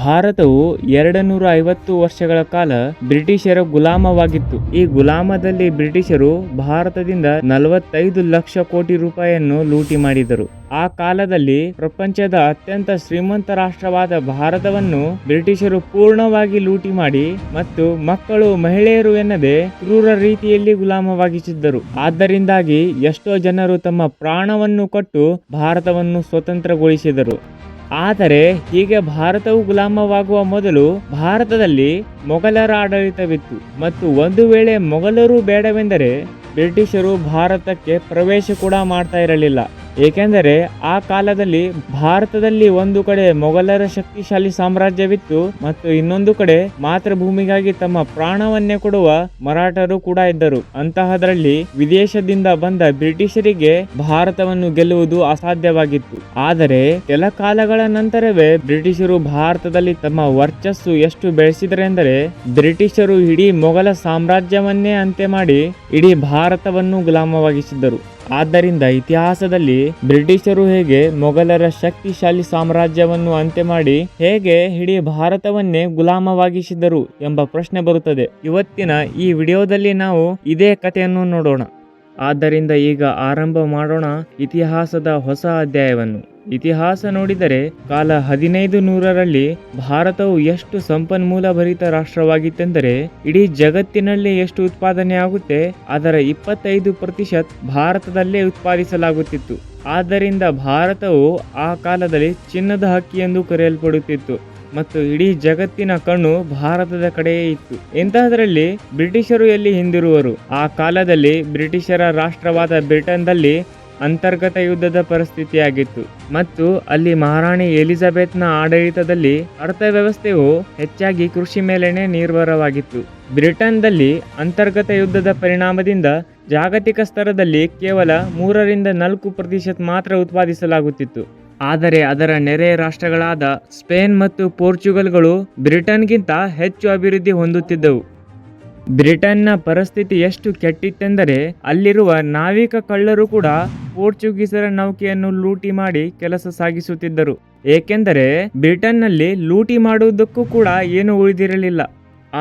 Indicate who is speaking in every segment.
Speaker 1: ಭಾರತವು 250 ವರ್ಷಗಳ ಕಾಲ ಬ್ರಿಟಿಷರ ಗುಲಾಮವಾಗಿತ್ತು. ಈ ಗುಲಾಮದಲ್ಲಿ ಬ್ರಿಟಿಷರು ಭಾರತದಿಂದ 45 ಲಕ್ಷ ಕೋಟಿ ರೂಪಾಯಿಯನ್ನು ಲೂಟಿ ಮಾಡಿದರು. ಆ ಕಾಲದಲ್ಲಿ ಪ್ರಪಂಚದ ಅತ್ಯಂತ ಶ್ರೀಮಂತ ರಾಷ್ಟ್ರವಾದ ಭಾರತವನ್ನು ಬ್ರಿಟಿಷರು ಪೂರ್ಣವಾಗಿ ಲೂಟಿ ಮಾಡಿ ಮತ್ತು ಮಕ್ಕಳು ಮಹಿಳೆಯರು ಎನ್ನದೆ ಕ್ರೂರ ರೀತಿಯಲ್ಲಿ ಗುಲಾಮವಾಗಿಸಿದ್ದರು. ಆದ್ದರಿಂದಾಗಿ ಎಷ್ಟೋ ಜನರು ತಮ್ಮ ಪ್ರಾಣವನ್ನು ಕೊಟ್ಟು ಭಾರತವನ್ನು ಸ್ವತಂತ್ರಗೊಳಿಸಿದರು. ಆದರೆ ಹೀಗೆ ಭಾರತವು ಗುಲಾಮವಾಗುವ ಮೊದಲು ಭಾರತದಲ್ಲಿ ಮೊಘಲರ ಆಡಳಿತವಿತ್ತು ಮತ್ತು ಒಂದು ವೇಳೆ ಮೊಘಲರು ಬೇಡವೆಂದರೆ ಬ್ರಿಟಿಷರು ಭಾರತಕ್ಕೆ ಪ್ರವೇಶ ಕೂಡ ಮಾಡ್ತಾ ಇರಲಿಲ್ಲ. ಏಕೆಂದರೆ ಆ ಕಾಲದಲ್ಲಿ ಭಾರತದಲ್ಲಿ ಒಂದು ಕಡೆ ಮೊಘಲರ ಶಕ್ತಿಶಾಲಿ ಸಾಮ್ರಾಜ್ಯವಿತ್ತು ಮತ್ತು ಇನ್ನೊಂದು ಕಡೆ ಮಾತೃಭೂಮಿಗಾಗಿ ತಮ್ಮ ಪ್ರಾಣವನ್ನೇ ಕೊಡುವ ಮರಾಠರು ಕೂಡ ಇದ್ದರು. ಅಂತಹದರಲ್ಲಿ ವಿದೇಶದಿಂದ ಬಂದ ಬ್ರಿಟಿಷರಿಗೆ ಭಾರತವನ್ನು ಗೆಲ್ಲುವುದು ಅಸಾಧ್ಯವಾಗಿತ್ತು. ಆದರೆ ಕೆಲ ಕಾಲಗಳ ನಂತರವೇ ಬ್ರಿಟಿಷರು ಭಾರತದಲ್ಲಿ ತಮ್ಮ ವರ್ಚಸ್ಸು ಎಷ್ಟು ಬೆಳೆಸಿದರೆಂದರೆ ಬ್ರಿಟಿಷರು ಇಡೀ ಮೊಘಲ ಸಾಮ್ರಾಜ್ಯವನ್ನೇ ಅಂತ್ಯ ಮಾಡಿ ಇಡೀ ಭಾರತವನ್ನು ಗುಲಾಮವಾಗಿಸಿದ್ದರು. ಆದ್ದರಿಂದ ಇತಿಹಾಸದಲ್ಲಿ ಬ್ರಿಟಿಷರು ಹೇಗೆ ಮೊಘಲರ ಶಕ್ತಿಶಾಲಿ ಸಾಮ್ರಾಜ್ಯವನ್ನು ಅಂತ್ಯ ಮಾಡಿ ಹೇಗೆ ಇಡೀ ಭಾರತವನ್ನೇ ಗುಲಾಮವಾಗಿಸಿದರು ಎಂಬ ಪ್ರಶ್ನೆ ಬರುತ್ತದೆ. ಇವತ್ತಿನ ಈ ವಿಡಿಯೋದಲ್ಲಿ ನಾವು ಇದೇ ಕಥೆಯನ್ನು ನೋಡೋಣ. ಆದ್ದರಿಂದ ಈಗ ಆರಂಭ ಮಾಡೋಣ ಇತಿಹಾಸದ ಹೊಸ ಅಧ್ಯಾಯವನ್ನು. ಇತಿಹಾಸ ನೋಡಿದರೆ ಕಾಲ 1500ರಲ್ಲಿ ಭಾರತವು ಎಷ್ಟು ಸಂಪನ್ಮೂಲ ಭರಿತ ರಾಷ್ಟ್ರವಾಗಿತ್ತೆಂದರೆ ಇಡೀ ಜಗತ್ತಿನಲ್ಲಿ ಎಷ್ಟು ಉತ್ಪಾದನೆ ಆಗುತ್ತೆ ಅದರ 25% ಭಾರತದಲ್ಲೇ ಉತ್ಪಾದಿಸಲಾಗುತ್ತಿತ್ತು. ಆದ್ದರಿಂದ ಭಾರತವು ಆ ಕಾಲದಲ್ಲಿ ಚಿನ್ನದ ಹಕ್ಕಿ ಎಂದು ಕರೆಯಲ್ಪಡುತ್ತಿತ್ತು ಮತ್ತು ಇಡೀ ಜಗತ್ತಿನ ಕಣ್ಣು ಭಾರತದ ಕಡೆಯೇ ಇತ್ತು. ಇಂತಹದರಲ್ಲಿ ಬ್ರಿಟಿಷರು ಎಲ್ಲಿ ಹಿಂದಿರುವರು? ಆ ಕಾಲದಲ್ಲಿ ಬ್ರಿಟಿಷರ ರಾಷ್ಟ್ರವಾದ ಬ್ರಿಟನ್ದಲ್ಲಿ ಅಂತರ್ಗತ ಯುದ್ಧದ ಪರಿಸ್ಥಿತಿಯಾಗಿತ್ತು ಮತ್ತು ಅಲ್ಲಿ ಮಹಾರಾಣಿ ಎಲಿಜಬೆತ್ನ ಆಡಳಿತದಲ್ಲಿ ಅರ್ಥವ್ಯವಸ್ಥೆಯು ಹೆಚ್ಚಾಗಿ ಕೃಷಿ ಮೇಲೆನೆ ನಿರ್ಭರವಾಗಿತ್ತು. ಬ್ರಿಟನ್ದಲ್ಲಿ ಅಂತರ್ಗತ ಯುದ್ಧದ ಪರಿಣಾಮದಿಂದ ಜಾಗತಿಕ ಸ್ತರದಲ್ಲಿ ಕೇವಲ 3-4% ಮಾತ್ರ ಉತ್ಪಾದಿಸಲಾಗುತ್ತಿತ್ತು. ಆದರೆ ಅದರ ನೆರೆ ರಾಷ್ಟ್ರಗಳಾದ ಸ್ಪೇನ್ ಮತ್ತು ಪೋರ್ಚುಗಲ್ಗಳು ಬ್ರಿಟನ್ಗಿಂತ ಹೆಚ್ಚು ಅಭಿವೃದ್ಧಿ ಹೊಂದುತ್ತಿದ್ದವು. ಬ್ರಿಟನ್ನ ಪರಿಸ್ಥಿತಿ ಎಷ್ಟು ಕೆಟ್ಟಿತ್ತೆಂದರೆ ಅಲ್ಲಿರುವ ನಾವಿಕ ಕಳ್ಳರು ಕೂಡ ಪೋರ್ಚುಗೀಸರ ನೌಕೆಯನ್ನು ಲೂಟಿ ಮಾಡಿ ಕೆಲಸ ಸಾಗಿಸುತ್ತಿದ್ದರು. ಏಕೆಂದರೆ ಬ್ರಿಟನ್ನಲ್ಲಿ ಲೂಟಿ ಮಾಡುವುದಕ್ಕೂ ಕೂಡ ಏನು ಉಳಿದಿರಲಿಲ್ಲ.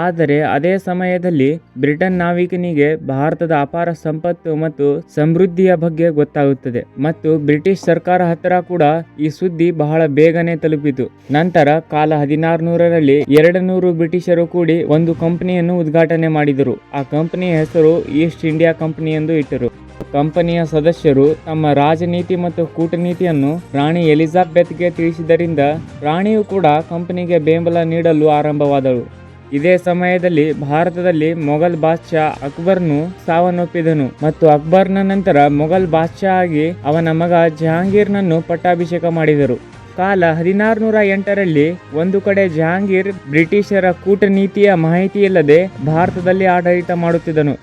Speaker 1: ಆದರೆ ಅದೇ ಸಮಯದಲ್ಲಿ ಬ್ರಿಟನ್ ನಾವಿಕನಿಗೆ ಭಾರತದ ಅಪಾರ ಸಂಪತ್ತು ಮತ್ತು ಸಮೃದ್ಧಿಯ ಬಗ್ಗೆ ಗೊತ್ತಾಗುತ್ತದೆ ಮತ್ತು ಬ್ರಿಟಿಷ್ ಸರ್ಕಾರ ಹತ್ತಿರ ಕೂಡ ಈ ಸುದ್ದಿ ಬಹಳ ಬೇಗನೆ ತಲುಪಿತು. ನಂತರ ಕಾಲ 1600ರಲ್ಲಿ 200 ಬ್ರಿಟಿಷರು ಕೂಡಿ ಒಂದು ಕಂಪನಿಯನ್ನು ಉದ್ಘಾಟನೆ ಮಾಡಿದರು. ಆ ಕಂಪನಿಯ ಹೆಸರು ಈಸ್ಟ್ ಇಂಡಿಯಾ ಕಂಪನಿ ಎಂದು ಇಟ್ಟರು. ಕಂಪನಿಯ ಸದಸ್ಯರು ತಮ್ಮ ರಾಜನೀತಿ ಮತ್ತು ಕೂಟನೀತಿಯನ್ನು ರಾಣಿ ಎಲಿಜಬೆತ್ಗೆ ತಿಳಿಸಿದ್ದರಿಂದ ರಾಣಿಯು ಕೂಡ ಕಂಪನಿಗೆ ಬೆಂಬಲ ನೀಡಲು ಆರಂಭವಾದಳು. ಇದೇ ಸಮಯದಲ್ಲಿ ಭಾರತದಲ್ಲಿ ಮೊಘಲ್ ಬಾದ್ಶಾ ಅಕ್ಬರ್ನು ಸಾವನ್ನಪ್ಪಿದನು ಮತ್ತು ಅಕ್ಬರ್ನ ನಂತರ ಮೊಘಲ್ ಬಾದ್ಶಾ ಆಗಿ ಅವನ ಮಗ ಜಹಾಂಗೀರ್ನನ್ನು ಪಟ್ಟಾಭಿಷೇಕ ಮಾಡಿದರು. ಕಾಲ 1608ರಲ್ಲಿ ಒಂದು ಕಡೆ ಜಹಾಂಗೀರ್ ಬ್ರಿಟಿಷರ ಕೂಟನೀತಿಯ ಮಾಹಿತಿ ಇಲ್ಲದೆ ಭಾರತದಲ್ಲಿ ಆಡಳಿತ ಮಾಡುತ್ತಿದ್ದನು.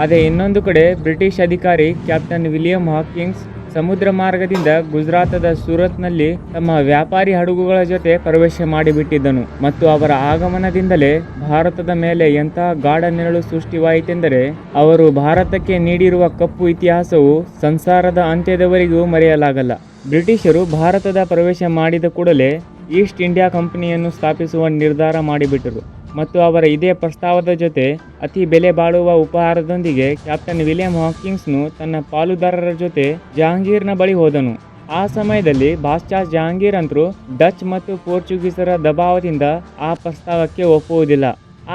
Speaker 1: ಅದೇ ಇನ್ನೊಂದು ಕಡೆ ಬ್ರಿಟಿಷ್ ಅಧಿಕಾರಿ ಕ್ಯಾಪ್ಟನ್ ವಿಲಿಯಂ ಹಾಕಿನ್ಸ್ ಸಮುದ್ರ ಮಾರ್ಗದಿಂದ ಗುಜರಾತದ ಸೂರತ್ನಲ್ಲಿ ತಮ್ಮ ವ್ಯಾಪಾರಿ ಹಡಗುಗಳ ಜೊತೆ ಪ್ರವೇಶ ಮಾಡಿಬಿಟ್ಟಿದ್ದನು ಮತ್ತು ಅವರ ಆಗಮನದಿಂದಲೇ ಭಾರತದ ಮೇಲೆ ಎಂತಹ ಗಾಢ ನೆರಳು ಸೃಷ್ಟಿವಾಯಿತೆಂದರೆ ಅವರು ಭಾರತಕ್ಕೆ ನೀಡಿರುವ ಕಪ್ಪು ಇತಿಹಾಸವು ಸಂಸಾರದ ಅಂತ್ಯದವರೆಗೂ ಮರೆಯಲಾಗಲ್ಲ. ಬ್ರಿಟಿಷರು ಭಾರತದ ಪ್ರವೇಶ ಮಾಡಿದ ಕೂಡಲೇ ಈಸ್ಟ್ ಇಂಡಿಯಾ ಕಂಪನಿಯನ್ನು ಸ್ಥಾಪಿಸುವ ನಿರ್ಧಾರ ಮಾಡಿಬಿಟ್ಟರು ಮತ್ತು ಅವರ ಇದೇ ಪ್ರಸ್ತಾವದ ಜೊತೆ ಅತಿ ಬೆಲೆ ಬಾಳುವ ಉಪಹಾರದೊಂದಿಗೆ ಕ್ಯಾಪ್ಟನ್ ವಿಲಿಯಂ ಹಾಕಿನ್ಸ್ನು ತನ್ನ ಪಾಲುದಾರರ ಜೊತೆ ಜಹಾಂಗೀರ್ನ ಬಳಿ ಹೋದನು. ಆ ಸಮಯದಲ್ಲಿ ಬಾದ್ಶಾ ಜಹಾಂಗೀರ್ ಅಂತೂ ಡಚ್ ಮತ್ತು ಪೋರ್ಚುಗೀಸರ ದಬಾವದಿಂದ ಆ ಪ್ರಸ್ತಾವಕ್ಕೆ ಒಪ್ಪುವುದಿಲ್ಲ.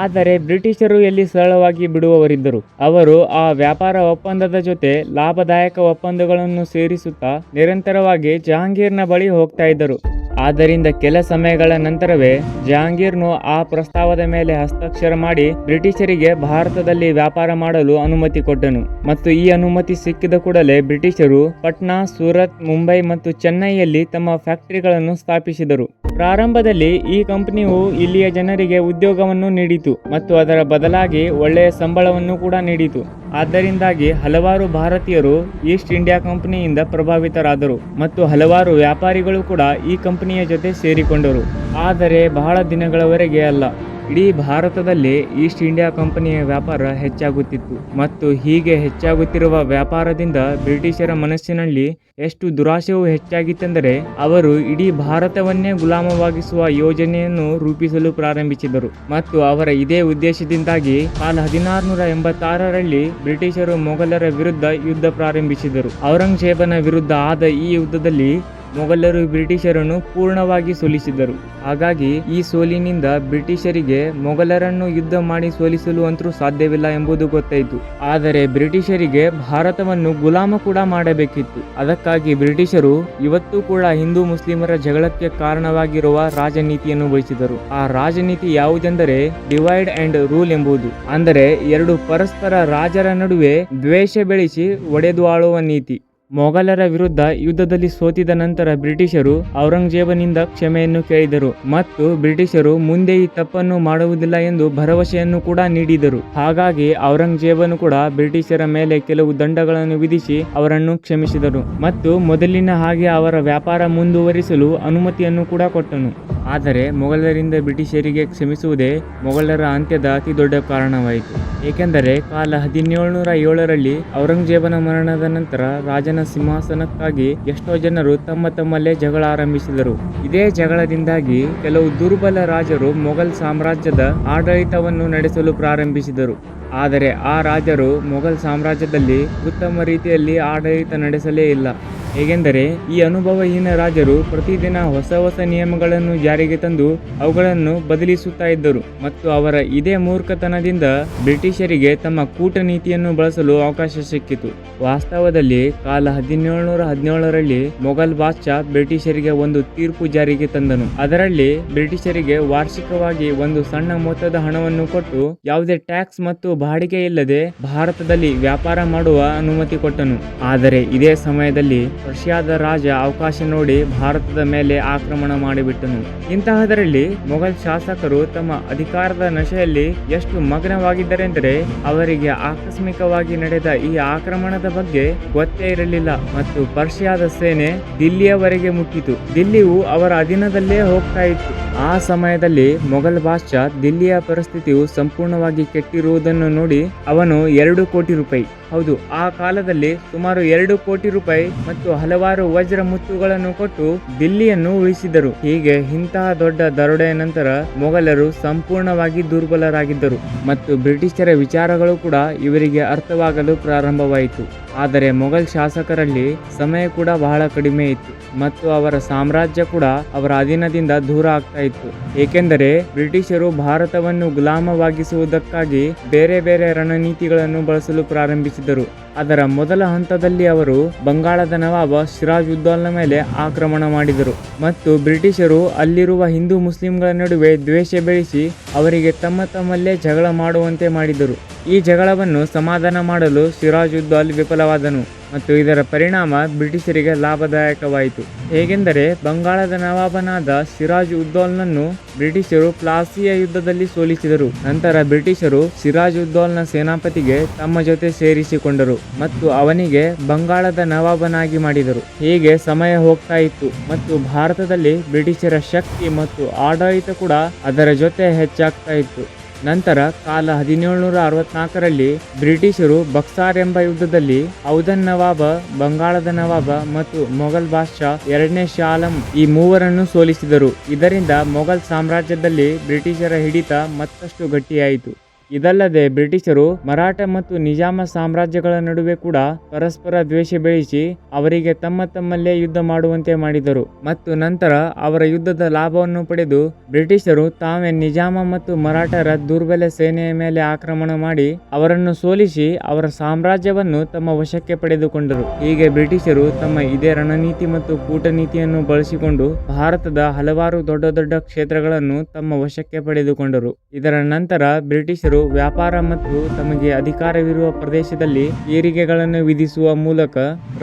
Speaker 1: ಆದರೆ ಬ್ರಿಟಿಷರು ಎಲ್ಲಿ ಸರಳವಾಗಿ ಬಿಡುವವರಿದ್ದರು. ಅವರು ಆ ವ್ಯಾಪಾರ ಒಪ್ಪಂದದ ಜೊತೆ ಲಾಭದಾಯಕ ಒಪ್ಪಂದಗಳನ್ನು ಸೇರಿಸುತ್ತಾ ನಿರಂತರವಾಗಿ ಜಹಾಂಗೀರ್ನ ಬಳಿ ಹೋಗ್ತಾ ಇದ್ದರು. ಆದ್ದರಿಂದ ಕೆಲ ಸಮಯಗಳ ನಂತರವೇ ಜಹಾಂಗೀರ್ನು ಆ ಪ್ರಸ್ತಾವದ ಮೇಲೆ ಹಸ್ತಾಕ್ಷರ ಮಾಡಿ ಬ್ರಿಟಿಷರಿಗೆ ಭಾರತದಲ್ಲಿ ವ್ಯಾಪಾರ ಮಾಡಲು ಅನುಮತಿ ಕೊಟ್ಟನು ಮತ್ತು ಈ ಅನುಮತಿ ಸಿಕ್ಕಿದ ಕೂಡಲೇ ಬ್ರಿಟಿಷರು ಪಟ್ನಾ, ಸೂರತ್, ಮುಂಬೈ ಮತ್ತು ಚೆನ್ನೈಯಲ್ಲಿ ತಮ್ಮ ಫ್ಯಾಕ್ಟರಿಗಳನ್ನು ಸ್ಥಾಪಿಸಿದರು. ಪ್ರಾರಂಭದಲ್ಲಿ ಈ ಕಂಪನಿಯು ಇಲ್ಲಿಯ ಜನರಿಗೆ ಉದ್ಯೋಗವನ್ನು ನೀಡಿತು ಮತ್ತು ಅದರ ಬದಲಾಗಿ ಒಳ್ಳೆಯ ಸಂಬಳವನ್ನು ಕೂಡ ನೀಡಿತು. ಆದ್ದರಿಂದಾಗಿ ಹಲವಾರು ಭಾರತೀಯರು ಈಸ್ಟ್ ಇಂಡಿಯಾ ಕಂಪನಿಯಿಂದ ಪ್ರಭಾವಿತರಾದರು ಮತ್ತು ಹಲವಾರು ವ್ಯಾಪಾರಿಗಳು ಕೂಡ ಈ ಕಂಪನಿಯ ಜೊತೆ ಸೇರಿಕೊಂಡರು. ಆದರೆ ಬಹಳ ದಿನಗಳವರೆಗೆ ಅಲ್ಲ. ಇಡೀ ಭಾರತದಲ್ಲಿ ಈಸ್ಟ್ ಇಂಡಿಯಾ ಕಂಪನಿಯ ವ್ಯಾಪಾರ ಹೆಚ್ಚಾಗುತ್ತಿತ್ತು ಮತ್ತು ಹೀಗೆ ಹೆಚ್ಚಾಗುತ್ತಿರುವ ವ್ಯಾಪಾರದಿಂದ ಬ್ರಿಟಿಷರ ಮನಸ್ಸಿನಲ್ಲಿ ಎಷ್ಟು ದುರಾಶೆಯೂ ಹೆಚ್ಚಾಗಿತ್ತೆಂದರೆ ಅವರು ಇಡೀ ಭಾರತವನ್ನೇ ಗುಲಾಮವಾಗಿಸುವ ಯೋಜನೆಯನ್ನು ರೂಪಿಸಲು ಪ್ರಾರಂಭಿಸಿದರು ಮತ್ತು ಅವರ ಇದೇ ಉದ್ದೇಶದಿಂದಾಗಿ 1686ರಲ್ಲಿ ಬ್ರಿಟಿಷರು ಮೊಘಲರ ವಿರುದ್ಧ ಯುದ್ಧ ಪ್ರಾರಂಭಿಸಿದರು. ಔರಂಗಜೇಬನ ವಿರುದ್ಧ ಆದ ಈ ಯುದ್ಧದಲ್ಲಿ ಮೊಘಲರು ಬ್ರಿಟಿಷರನ್ನು ಪೂರ್ಣವಾಗಿ ಸೋಲಿಸಿದರು. ಹಾಗಾಗಿ ಈ ಸೋಲಿನಿಂದ ಬ್ರಿಟಿಷರಿಗೆ ಮೊಘಲರನ್ನು ಯುದ್ಧ ಮಾಡಿ ಸೋಲಿಸಲು ಅಂತೂ ಸಾಧ್ಯವಿಲ್ಲ ಎಂಬುದು ಗೊತ್ತಾಯಿತು. ಆದರೆ ಬ್ರಿಟಿಷರಿಗೆ ಭಾರತವನ್ನು ಗುಲಾಮ ಕೂಡ ಮಾಡಬೇಕಿತ್ತು. ಅದಕ್ಕಾಗಿ ಬ್ರಿಟಿಷರು ಇವತ್ತೂ ಕೂಡ ಹಿಂದೂ ಮುಸ್ಲಿಮರ ಜಗಳಕ್ಕೆ ಕಾರಣವಾಗಿರುವ ರಾಜನೀತಿಯನ್ನು ಬಳಸಿದರು. ಆ ರಾಜನೀತಿ ಯಾವುದೆಂದರೆ ಡಿವೈಡ್ ಅಂಡ್ ರೂಲ್ ಎಂಬುದು. ಅಂದರೆ ಎರಡು ಪರಸ್ಪರ ರಾಜರ ನಡುವೆ ದ್ವೇಷ ಬೆಳೆಸಿ ಒಡೆದು ಆಳುವ ನೀತಿ. ಮೊಘಲರ ವಿರುದ್ಧ ಯುದ್ಧದಲ್ಲಿ ಸೋತಿದ ನಂತರ ಬ್ರಿಟಿಷರು ಔರಂಗಜೇಬನಿಂದ ಕ್ಷಮೆಯನ್ನು ಕೇಳಿದರು ಮತ್ತು ಬ್ರಿಟಿಷರು ಮುಂದೆ ಈ ತಪ್ಪನ್ನು ಮಾಡುವುದಿಲ್ಲ ಎಂದು ಭರವಸೆಯನ್ನು ಕೂಡ ನೀಡಿದರು. ಹಾಗಾಗಿ ಔರಂಗಜೇಬನು ಕೂಡ ಬ್ರಿಟಿಷರ ಮೇಲೆ ಕೆಲವು ದಂಡಗಳನ್ನು ವಿಧಿಸಿ ಅವರನ್ನು ಕ್ಷಮಿಸಿದರು ಮತ್ತು ಮೊದಲಿನ ಹಾಗೆ ಅವರ ವ್ಯಾಪಾರ ಮುಂದುವರಿಸಲು ಅನುಮತಿಯನ್ನು ಕೂಡ ಕೊಟ್ಟನು. ಆದರೆ ಮೊಘಲರಿಂದ ಬ್ರಿಟಿಷರಿಗೆ ಕ್ಷಮಿಸುವುದೇ ಮೊಘಲರ ಅಂತ್ಯದ ಅತಿ ದೊಡ್ಡ ಕಾರಣವಾಯಿತು. ಏಕೆಂದರೆ 1707ರಲ್ಲಿ ಔರಂಗಜೇಬನ ಮರಣದ ನಂತರ ರಾಜನ ಸಿಂಹಾಸನಕ್ಕಾಗಿ ಎಷ್ಟೋ ಜನರು ತಮ್ಮಲ್ಲೇ ಜಗಳ ಆರಂಭಿಸಿದರು. ಇದೇ ಜಗಳದಿಂದಾಗಿ ಕೆಲವು ದುರ್ಬಲ ರಾಜರು ಮೊಘಲ್ ಸಾಮ್ರಾಜ್ಯದ ಆಡಳಿತವನ್ನು ನಡೆಸಲು ಪ್ರಾರಂಭಿಸಿದರು. ಆದರೆ ಆ ರಾಜರು ಮೊಘಲ್ ಸಾಮ್ರಾಜ್ಯದಲ್ಲಿ ಉತ್ತಮ ರೀತಿಯಲ್ಲಿ ಆಡಳಿತ ನಡೆಸಲೇ ಇಲ್ಲ. ಹೇಗೆಂದರೆ ಈ ಅನುಭವಹೀನ ರಾಜರು ಪ್ರತಿದಿನ ಹೊಸ ನಿಯಮಗಳನ್ನು ಜಾರಿಗೆ ತಂದು ಅವುಗಳನ್ನು ಬದಲಿಸುತ್ತಾ ಇದ್ದರು ಮತ್ತು ಅವರ ಇದೇ ಮೂರ್ಖತನದಿಂದ ಬ್ರಿಟಿಷರಿಗೆ ತಮ್ಮ ಕೂಟನೀತಿಯನ್ನು ಬಳಸಲು ಅವಕಾಶ ಸಿಕ್ಕಿತು. ವಾಸ್ತವದಲ್ಲಿ 1717ರಲ್ಲಿ ಮೊಘಲ್ ಬಾದ್ಶಾ ಬ್ರಿಟಿಷರಿಗೆ ಒಂದು ತೀರ್ಪು ಜಾರಿಗೆ ತಂದನು. ಅದರಲ್ಲಿ ಬ್ರಿಟಿಷರಿಗೆ ವಾರ್ಷಿಕವಾಗಿ ಒಂದು ಸಣ್ಣ ಮೊತ್ತದ ಹಣವನ್ನು ಕೊಟ್ಟು ಯಾವುದೇ ಟ್ಯಾಕ್ಸ್ ಮತ್ತು ಬಾಡಿಗೆ ಇಲ್ಲದೆ ಭಾರತದಲ್ಲಿ ವ್ಯಾಪಾರ ಮಾಡುವ ಅನುಮತಿ ಕೊಟ್ಟನು. ಆದರೆ ಇದೇ ಸಮಯದಲ್ಲಿ ಪರ್ಷಿಯಾದ ರಾಜ ಅವಕಾಶ ನೋಡಿ ಭಾರತದ ಮೇಲೆ ಆಕ್ರಮಣ ಮಾಡಿಬಿಟ್ಟನು. ಇಂತಹದರಲ್ಲಿ ಮೊಘಲ್ ಶಾಸಕರು ತಮ್ಮ ಅಧಿಕಾರದ ನಶೆಯಲ್ಲಿ ಎಷ್ಟು ಮಗ್ನವಾಗಿದ್ದರೆಂದರೆ ಅವರಿಗೆ ಆಕಸ್ಮಿಕವಾಗಿ ನಡೆದ ಈ ಆಕ್ರಮಣದ ಬಗ್ಗೆ ಗೊತ್ತೇ ಇರಲಿಲ್ಲ ಮತ್ತು ಪರ್ಷಿಯಾದ ಸೇನೆ ದಿಲ್ಲಿಯವರೆಗೆ ಮುಟ್ಟಿತು. ದಿಲ್ಲಿಯು ಅವರ ಅಧೀನದಲ್ಲೇ ಹೋಗ್ತಾ ಇತ್ತು. ಆ ಸಮಯದಲ್ಲಿ ಮೊಘಲ್ ಬಾದ್ಶಾ ದಿಲ್ಲಿಯ ಪರಿಸ್ಥಿತಿಯು ಸಂಪೂರ್ಣವಾಗಿ ಕೆಟ್ಟಿರುವುದನ್ನು ನೋಡಿ ಅವನು 2 ಕೋಟಿ ರೂಪಾಯಿ, ಹೌದು ಆ ಕಾಲದಲ್ಲಿ ಸುಮಾರು 2 ಕೋಟಿ ರೂಪಾಯಿ ಮತ್ತು ಹಲವಾರು ವಜ್ರ ಮುತ್ತುಗಳನ್ನು ಕೊಟ್ಟು ದಿಲ್ಲಿಯನ್ನು ಉಳಿಸಿದರು. ಹೀಗೆ ಇಂತಹ ದೊಡ್ಡ ದರೋಡೆಯ ನಂತರ ಮೊಘಲರು ಸಂಪೂರ್ಣವಾಗಿ ದುರ್ಬಲರಾಗಿದ್ದರು ಮತ್ತು ಬ್ರಿಟಿಷರ ವಿಚಾರಗಳು ಕೂಡ ಇವರಿಗೆ ಅರ್ಥವಾಗಲು ಪ್ರಾರಂಭವಾಯಿತು. ಆದರೆ ಮೊಘಲ್ ಶಾಸಕರಲ್ಲಿ ಸಮಯ ಕೂಡ ಬಹಳ ಕಡಿಮೆ ಇತ್ತು ಮತ್ತು ಅವರ ಸಾಮ್ರಾಜ್ಯ ಕೂಡ ಅವರ ಅಧೀನದಿಂದ ದೂರ ಆಗ್ತಾ ಇತ್ತು. ಏಕೆಂದರೆ ಬ್ರಿಟಿಷರು ಭಾರತವನ್ನು ಗುಲಾಮವಾಗಿಸುವುದಕ್ಕಾಗಿ ಬೇರೆ ಬೇರೆ ರಣನೀತಿಗಳನ್ನು ಬಳಸಲು ಪ್ರಾರಂಭಿಸಿದರು. ಅದರ ಮೊದಲ ಹಂತದಲ್ಲಿ ಅವರು ಬಂಗಾಳದ ನವಾಬ ಸಿರಾಜ್ ಉದ್ದೌಲನ ಮೇಲೆ ಆಕ್ರಮಣ ಮಾಡಿದರು ಮತ್ತು ಬ್ರಿಟಿಷರು ಅಲ್ಲಿರುವ ಹಿಂದೂ ಮುಸ್ಲಿಂಗಳ ನಡುವೆ ದ್ವೇಷ ಬೆಳೆಸಿ ಅವರಿಗೆ ತಮ್ಮಲ್ಲೇ ಜಗಳ ಮಾಡುವಂತೆ ಮಾಡಿದರು. ಈ ಜಗಳವನ್ನು ಸಮಾಧಾನ ಮಾಡಲು ಸಿರಾಜ್ ಉದ್ದೌಲ ವಿಫಲವಾದನು ಮತ್ತು ಇದರ ಪರಿಣಾಮ ಬ್ರಿಟಿಷರಿಗೆ ಲಾಭದಾಯಕವಾಯಿತು. ಹೇಗೆಂದರೆ ಬಂಗಾಳದ ನವಾಬನಾದ ಸಿರಾಜ್ ಉದ್ದೌಲನನ್ನು ಬ್ರಿಟಿಷರು ಪ್ಲಾಸಿಯ ಯುದ್ಧದಲ್ಲಿ ಸೋಲಿಸಿದರು. ನಂತರ ಬ್ರಿಟಿಷರು ಸಿರಾಜ್ ಉದ್ದೌಲನ ಸೇನಾಪತಿಗೆ ತಮ್ಮ ಜೊತೆ ಸೇರಿಸಿಕೊಂಡರು ಮತ್ತು ಅವನಿಗೆ ಬಂಗಾಳದ ನವಾಬನಾಗಿ ಮಾಡಿದರು. ಹೀಗೆ ಸಮಯ ಹೋಗ್ತಾ ಇತ್ತು ಮತ್ತು ಭಾರತದಲ್ಲಿ ಬ್ರಿಟಿಷರ ಶಕ್ತಿ ಮತ್ತು ಆಡಳಿತ ಕೂಡ ಅದರ ಜೊತೆ ಹೆಚ್ಚಾಗ್ತಾ ಇತ್ತು. ನಂತರ 1764ರಲ್ಲಿ ಬ್ರಿಟಿಷರು ಬಕ್ಸಾರ್ ಎಂಬ ಯುದ್ಧದಲ್ಲಿ ಔಧನ್ ನವಾಬ, ಬಂಗಾಳದ ನವಾಬ ಮತ್ತು ಮೊಘಲ್ ಬಾದ್ಶಾ 2ನೇ ಶಾ ಆಲಂ ಈ ಮೂವರನ್ನು ಸೋಲಿಸಿದರು. ಇದರಿಂದ ಮೊಘಲ್ ಸಾಮ್ರಾಜ್ಯದಲ್ಲಿ ಬ್ರಿಟಿಷರ ಹಿಡಿತ ಮತ್ತಷ್ಟು ಗಟ್ಟಿಯಾಯಿತು. ಇದಲ್ಲದೆ ಬ್ರಿಟಿಷರು ಮರಾಠ ಮತ್ತು ನಿಜಾಮ ಸಾಮ್ರಾಜ್ಯಗಳ ನಡುವೆ ಕೂಡ ಪರಸ್ಪರ ದ್ವೇಷ ಬೆಳೆಸಿ ಅವರಿಗೆ ತಮ್ಮಲ್ಲೇ ಯುದ್ಧ ಮಾಡುವಂತೆ ಮಾಡಿದರು ಮತ್ತು ನಂತರ ಅವರ ಯುದ್ಧದ ಲಾಭವನ್ನು ಪಡೆದು ಬ್ರಿಟಿಷರು ತಾವೇ ನಿಜಾಮ ಮತ್ತು ಮರಾಠರ ದುರ್ಬಲ ಸೇನೆಯ ಮೇಲೆ ಆಕ್ರಮಣ ಮಾಡಿ ಅವರನ್ನು ಸೋಲಿಸಿ ಅವರ ಸಾಮ್ರಾಜ್ಯವನ್ನು ತಮ್ಮ ವಶಕ್ಕೆ ಪಡೆದುಕೊಂಡರು. ಹೀಗೆ ಬ್ರಿಟಿಷರು ತಮ್ಮ ಇದೇ ರಣನೀತಿ ಮತ್ತು ಕೂಟನೀತಿಯನ್ನು ಬಳಸಿಕೊಂಡು ಭಾರತದ ಹಲವಾರು ದೊಡ್ಡ ಕ್ಷೇತ್ರಗಳನ್ನು ತಮ್ಮ ವಶಕ್ಕೆ ಪಡೆದುಕೊಂಡರು. ಇದರ ನಂತರ ಬ್ರಿಟಿಷರು ವ್ಯಾಪಾರ ಮತ್ತು ತಮಗೆ ಅಧಿಕಾರವಿರುವ ಪ್ರದೇಶದಲ್ಲಿ ತೆರಿಗೆಗಳನ್ನು ವಿಧಿಸುವ ಮೂಲಕ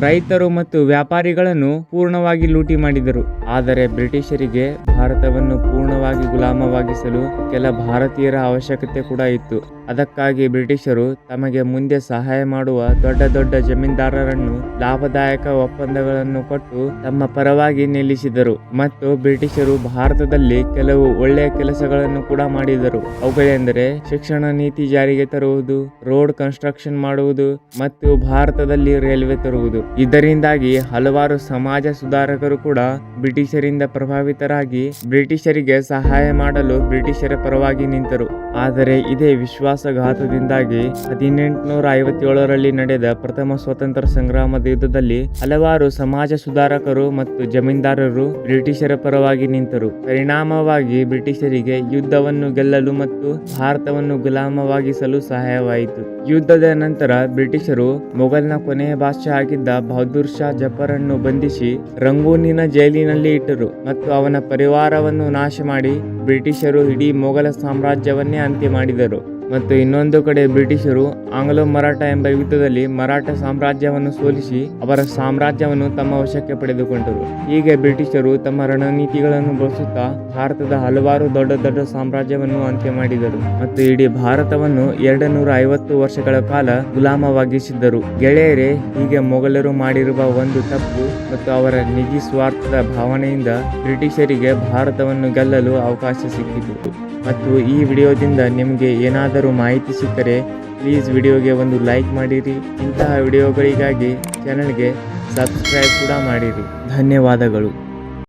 Speaker 1: ರೈತರು ಮತ್ತು ವ್ಯಾಪಾರಿಗಳನ್ನು ಪೂರ್ಣವಾಗಿ ಲೂಟಿ ಮಾಡಿದರು. ಆದರೆ ಬ್ರಿಟಿಷರಿಗೆ ಭಾರತವನ್ನು ಪೂರ್ಣವಾಗಿ ಗುಲಾಮವಾಗಿಸಲು ಕೆಲ ಭಾರತೀಯರ ಅವಶ್ಯಕತೆ ಕೂಡ ಇತ್ತು. ಅದಕ್ಕಾಗಿ ಬ್ರಿಟಿಷರು ತಮಗೆ ಮುಂದೆ ಸಹಾಯ ಮಾಡುವ ದೊಡ್ಡ ದೊಡ್ಡ ಜಮೀನ್ದಾರರನ್ನು ಲಾಭದಾಯಕ ಒಪ್ಪಂದಗಳನ್ನು ಕೊಟ್ಟು ತಮ್ಮ ಪರವಾಗಿ ನಿಲ್ಲಿಸಿದರು. ಮತ್ತು ಬ್ರಿಟಿಷರು ಭಾರತದಲ್ಲಿ ಕೆಲವು ಒಳ್ಳೆಯ ಕೆಲಸಗಳನ್ನು ಕೂಡ ಮಾಡಿದರು. ಅವುಗಳೆಂದರೆ ಶಿಕ್ಷಣ ನೀತಿ ಜಾರಿಗೆ ತರುವುದು, ರೋಡ್ ಕನ್ಸ್ಟ್ರಕ್ಷನ್ ಮಾಡುವುದು ಮತ್ತು ಭಾರತದಲ್ಲಿ ರೈಲ್ವೆ ತರುವುದು. ಇದರಿಂದಾಗಿ ಹಲವಾರು ಸಮಾಜ ಸುಧಾರಕರು ಕೂಡ ಬ್ರಿಟಿಷರಿಂದ ಪ್ರಭಾವಿತರಾಗಿ ಬ್ರಿಟಿಷರಿಗೆ ಸಹಾಯ ಮಾಡಲು ಬ್ರಿಟಿಷರ ಪರವಾಗಿ ನಿಂತರು. ಆದರೆ ಇದೇ ವಿಶ್ವಾಸಘಾತದಿಂದಾಗಿ 1857ರಲ್ಲಿ ನಡೆದ ಪ್ರಥಮ ಸ್ವಾತಂತ್ರ್ಯ ಸಂಗ್ರಾಮದ ಯುದ್ಧದಲ್ಲಿ ಹಲವಾರು ಸಮಾಜ ಸುಧಾರಕರು ಮತ್ತು ಜಮೀನ್ದಾರರು ಬ್ರಿಟಿಷರ ಪರವಾಗಿ ನಿಂತರು. ಪರಿಣಾಮವಾಗಿ ಬ್ರಿಟಿಷರಿಗೆ ಯುದ್ಧವನ್ನು ಗೆಲ್ಲಲು ಮತ್ತು ಭಾರತವನ್ನು ಗುಲಾಮವಾಗಿಸಲು ಸಹಾಯವಾಯಿತು. ಯುದ್ಧದ ನಂತರ ಬ್ರಿಟಿಷರು ಮೊಘಲ್ನ ಕೊನೆಯ ಬಾದ್ಶಾ ಆಗಿದ್ದ ಬಹದ್ದೂರ್ ಶಾ ಜಫರನ್ನು ಬಂಧಿಸಿ ರಂಗೂನಿನ ಜೈಲಿನಲ್ಲಿ ಇಟ್ಟರು ಮತ್ತು ಅವನ ಪರಿವಾರವನ್ನು ನಾಶ ಮಾಡಿ ಬ್ರಿಟಿಷರು ಇಡೀ ಮೊಘಲ ಸಾಮ್ರಾಜ್ಯವನ್ನೇ ಅಂತ್ಯ ಮಾಡಿದರು. ಮತ್ತು ಇನ್ನೊಂದು ಕಡೆ ಬ್ರಿಟಿಷರು ಆಂಗ್ಲೋ ಮರಾಠ ಎಂಬ ಯುದ್ಧದಲ್ಲಿ ಮರಾಠ ಸಾಮ್ರಾಜ್ಯವನ್ನು ಸೋಲಿಸಿ ಅವರ ಸಾಮ್ರಾಜ್ಯವನ್ನು ತಮ್ಮ ವಶಕ್ಕೆ ಪಡೆದುಕೊಂಡರು. ಹೀಗೆ ಬ್ರಿಟಿಷರು ತಮ್ಮ ರಣನೀತಿಗಳನ್ನು ಬಳಸುತ್ತಾ ಭಾರತದ ಹಲವಾರು ದೊಡ್ಡ ದೊಡ್ಡ ಸಾಮ್ರಾಜ್ಯವನ್ನು ಅಂತ್ಯ ಮಾಡಿದರು ಮತ್ತು ಇಡೀ ಭಾರತವನ್ನು 250 ವರ್ಷಗಳ ಕಾಲ ಗುಲಾಮವಾಗಿಸಿದ್ದರು. ಗೆಳೆಯರೇ, ಹೀಗೆ ಮೊಘಲರು ಮಾಡಿರುವ ಒಂದು ತಪ್ಪು ಮತ್ತು ಅವರ ನಿಜಿ ಸ್ವಾರ್ಥದ ಭಾವನೆಯಿಂದ ಬ್ರಿಟಿಷರಿಗೆ ಭಾರತವನ್ನು ಗೆಲ್ಲಲು ಅವಕಾಶ ಸಿಕ್ಕಿತು. ಮತ್ತು ಈ ವಿಡಿಯೋದಿಂದ ನಿಮಗೆ ಏನಾದರೂ ಮಾಹಿತಿ ಸಿಕ್ಕರೆ ಪ್ಲೀಸ್ ವಿಡಿಯೋಗೆ ಒಂದು ಲೈಕ್ ಮಾಡಿರಿ. ಇಂತಹ ವಿಡಿಯೋಗಳಿಗಾಗಿ ಚಾನಲ್ಗೆ ಸಬ್ಸ್ಕ್ರೈಬ್ ಕೂಡ ಮಾಡಿರಿ. ಧನ್ಯವಾದಗಳು.